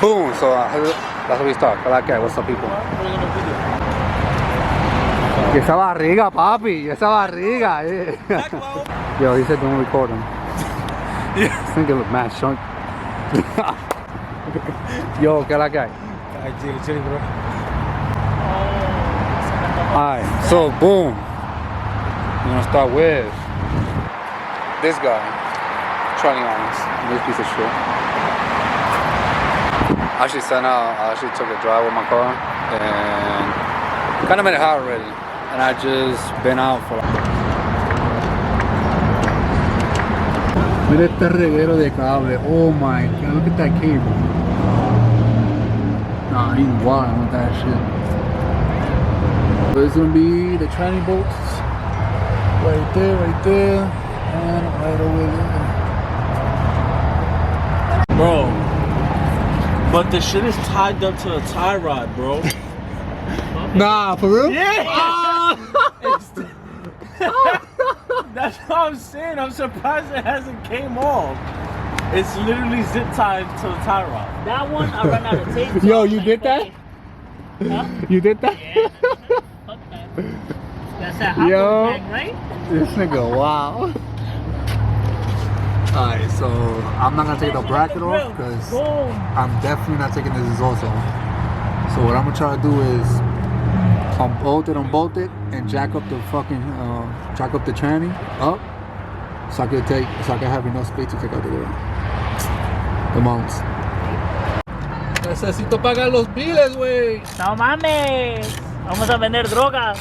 Boom. So that's what we start. I like that. What's up, people? Y esa barriga, papi. Y esa barriga. Yeah. Yo, he said don't record him. Yeah. This nigga look mad chunk. Yo, ¿qué la que hay? Chilling, bro. Alright, so boom. We're gonna start with this guy, Tranny this piece of shit. I actually took a drive with my car and kind of made it hot already. And I just been out for Mira este reguero de cable. Oh my god, look at that cable. Nah, he's wild with that shit. But it's gonna be the tranny bolts. Right there, and right over there. Bro. But the shit is tied up to the tie rod, bro. Nah, for real? Yeah! That's what I'm saying. I'm surprised it hasn't came off. It's literally zip tied to the tie rod. That one, I ran out of tape. Yo, you did that? Huh? You did that? Yeah. Fuck that. That's that hot Yo. bag, right? This nigga, wow. Alright, so I'm not gonna take the bracket off because I'm definitely not taking the exhaust off. So what I'm gonna try to do is unbolt it, and jack up the fucking jack up the tranny up, so I can have enough space to take out the mounts. Necesito pagar los biles, güey. No mames. Vamos a vender drogas.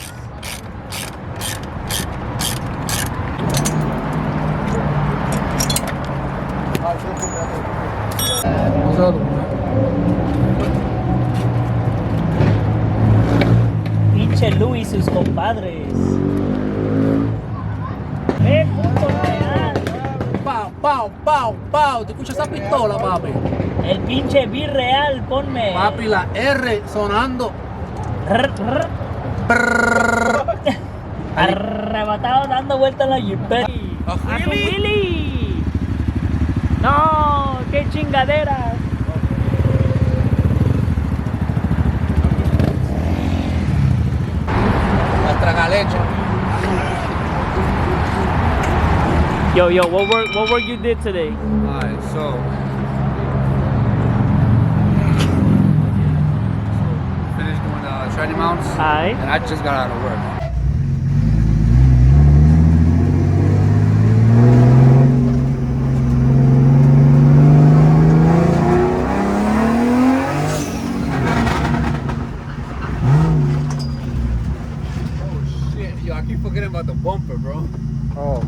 Pinche Luis y sus compadres. Punto real. Pau, pau, pau, pau. ¿Te escuchas esa pistola, papi? El pinche virreal, ponme. Papi, la R sonando. Arrebatado dando vueltas en la jipeta. ¡A su Willy! ¡No! ¡Qué chingaderas! La traga leche. Yo, what work you did today? Alright, so finished doing the tranny mounts. Alright. And I just got out of work. Oh shit, yo, I keep forgetting about the bumper, bro. Oh.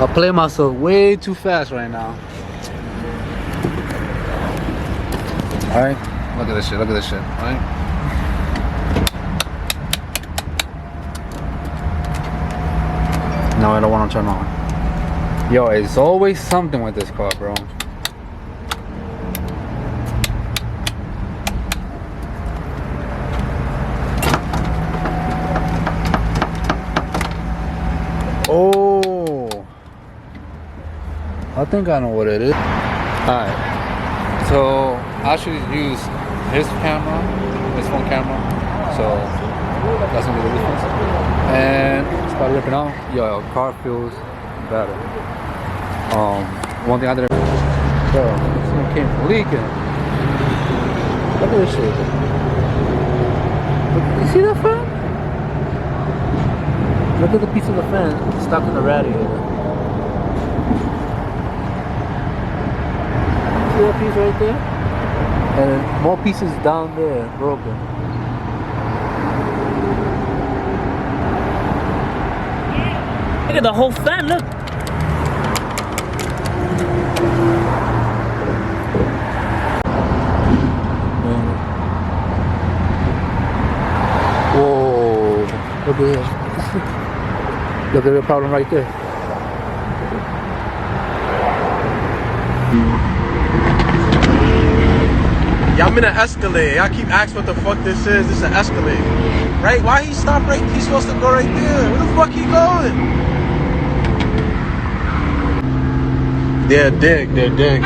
I play myself way too fast right now. Alright, look at this shit, alright? No, I don't want to turn on. Yo, it's always something with this car, bro. I think I know what it is. Alright. So I should use his camera, his phone camera. So that's gonna be the difference. And it's probably ripping out. Yo, car feels better. One thing I did. Bro, this thing came from leaking. Look at this shit. Look, you see that fan? Look at the piece of the fan stuck in the radiator. See that piece right there? And more pieces down there, broken. Look at the whole fan, look. Whoa, look at this. Look at the problem right there. Yeah, I'm in an Escalade. I keep asking what the fuck this is. This is an Escalade. Right? Why he stop right? He's supposed to go right there. Where the fuck he going? They're dig.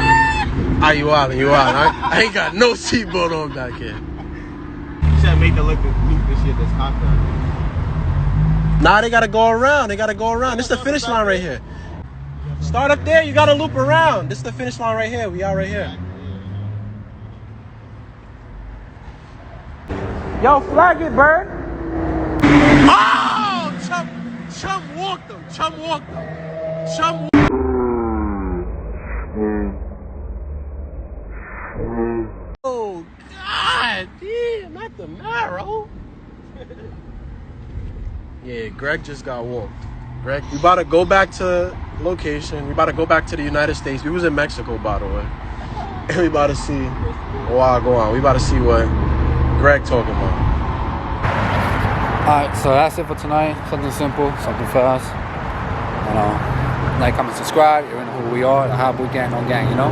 Ah, you out. I ain't got no seatbelt on back here. You said make the look this shit that's cocked up. Nah, they gotta go around. This is the finish line right here. Start up there. You gotta loop around. This is the finish line right here. We out right here. Yo, flag it, bird. Oh! Chum walked him. Oh, God damn, not the marrow. Yeah, Greg just got walked. Greg, we about to go back to location. We about to go back to the United States. We was in Mexico, by the way. And we about to see while go on. We about to see what Greg talking about. Alright, so that's it for tonight. Something simple, something fast. You know, like, comment, subscribe. You know who we are, the Hot Boy Gang, no gang, you know?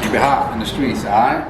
Keep it hot in the streets, alright?